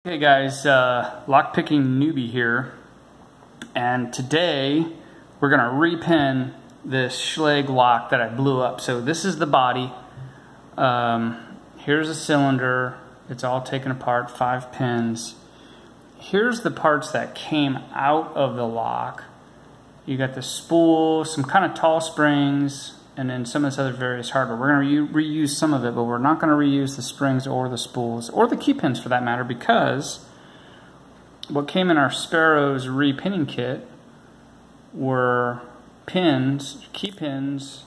Hey guys, lockpicking newbie here, and today we're gonna repin this Schlage lock that I blew up. So this is the body. Here's a cylinder. It's all taken apart, 5 pins. Here's the parts that came out of the lock. You got the spool, some kind of tall springs, and then some of this other various hardware. We're going to reuse some of it, but we're not going to reuse the springs or the spools, or the key pins for that matter, because what came in our Sparrows repinning kit were pins, key pins,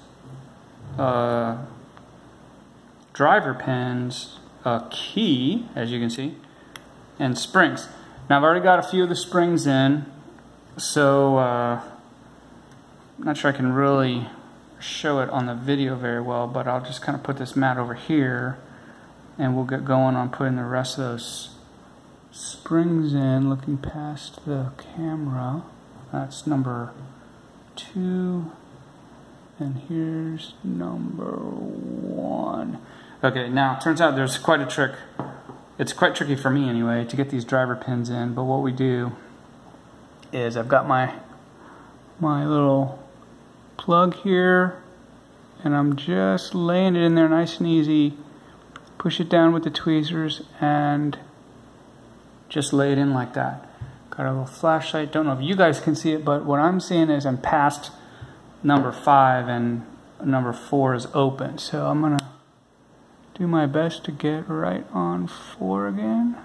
driver pins, a key, as you can see, and springs. Now I've already got a few of the springs in, so I'm not sure I can really show it on the video very well, but I'll just kind of put this mat over here and we'll get going on putting the rest of those springs in, looking past the camera. That's number 2, and here's number 1. Okay, now it turns out there's quite a trick. It's quite tricky for me anyway to get these driver pins in, but what we do is I've got my little plug here, and I'm just laying it in there nice and easy. Push it down with the tweezers and just lay it in like that. Got a little flashlight. Don't know if you guys can see it, but what I'm seeing is I'm past number 5 and number 4 is open. So I'm gonna do my best to get right on 4 again.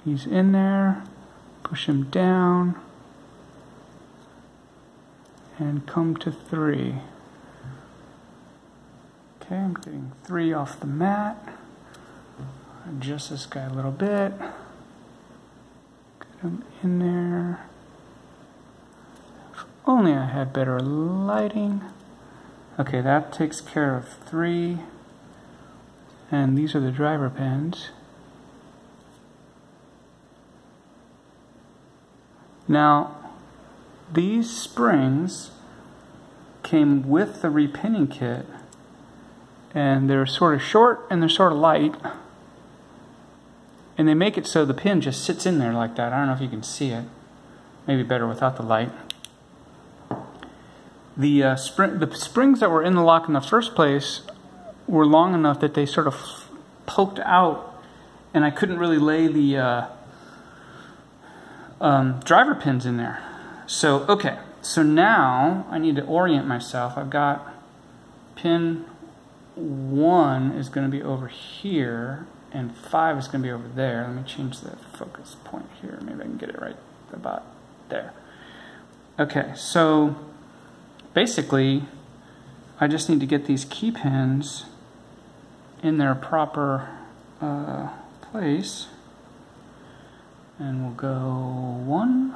He's in there. Push him down and come to 3. Okay, I'm getting 3 off the mat. Adjust this guy a little bit. Get him in there. If only I had better lighting. Okay, that takes care of 3. And these are the driver pins. Now, these springs came with the repinning kit, and they're sort of short and they're sort of light, and they make it so the pin just sits in there like that. I don't know if you can see it. Maybe better without the light. The springs that were in the lock in the first place were long enough that they sort of poked out, and I couldn't really lay the driver pins in there. So, okay, so now I need to orient myself. I've got pin 1 is going to be over here, and 5 is going to be over there. Let me change the focus point here. Maybe I can get it right about there. Okay, so basically, I just need to get these key pins in their proper place. And we'll go 1.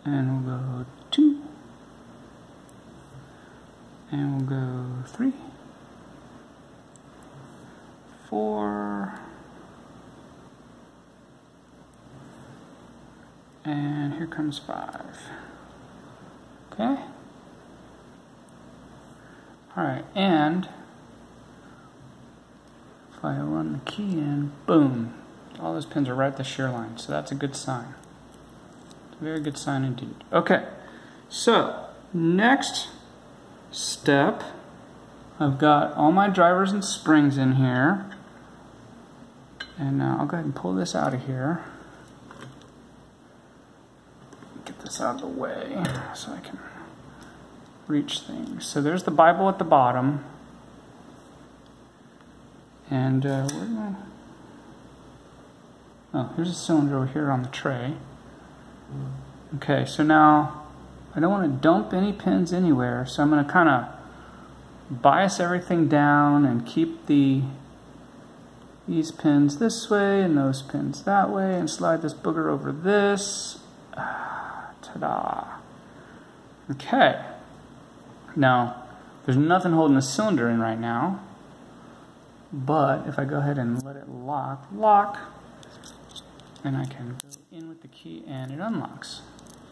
And we'll go 2. And we'll go 3. 4. And here comes 5. Okay? Alright, and if I run the key in, boom, all those pins are right at the shear line, so that's a good sign. It's a very good sign indeed. Okay, so next step, I've got all my drivers and springs in here, and now I'll go ahead and pull this out of here. Get this out of the way so I can reach things. So there's the Bible at the bottom. And where's my... Oh, here's a cylinder over here on the tray. Okay, so now I don't want to dump any pins anywhere, so I'm going to kind of bias everything down and keep these pins this way and those pins that way, and slide this booger over this. Ta-da! Okay. Now, there's nothing holding the cylinder in right now. But if I go ahead and let it lock, and I can go in with the key and it unlocks.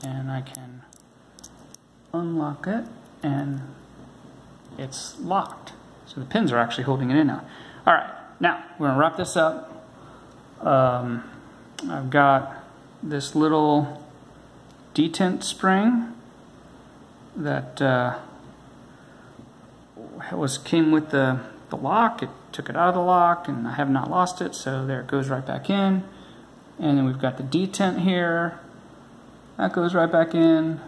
And I can unlock it and it's locked. So the pins are actually holding it in now. All right, now we're gonna wrap this up. I've got this little detent spring that came with the lock. It took it out of the lock, and I have not lost it, so there it goes right back in. And then we've got the detent here. That goes right back in.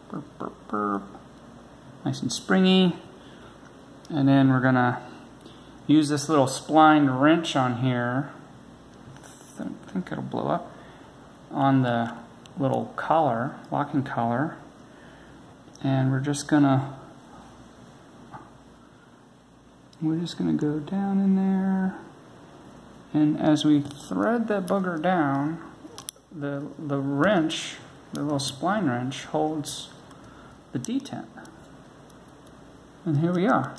Burp, burp, burp. Nice and springy. And then we're gonna use this little splined wrench on here. I think it'll blow up on the little collar, locking collar. And we're just gonna go down in there. And as we thread that bugger down, the wrench, the little spline wrench, holds the detent. And here we are.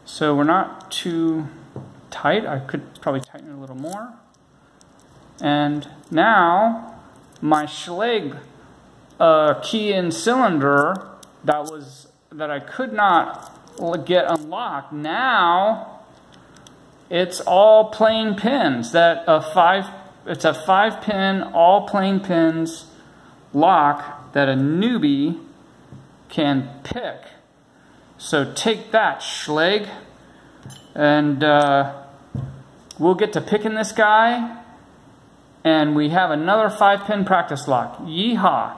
So we're not too tight. I could probably tighten it a little more. And now my Schlage key and cylinder that I could not get unlocked, now it's all plain pins. It's a 5-pin, all plain pins lock that a newbie can pick. So take that, Schlage. And we'll get to picking this guy, and we have another 5-pin practice lock. Yeehaw.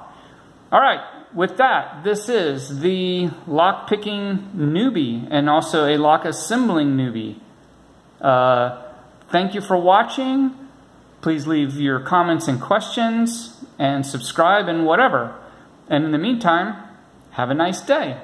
All right, with that, this is the lock picking newbie and also a lock assembling newbie. Thank you for watching. Please leave your comments and questions and subscribe and whatever. And in the meantime, have a nice day.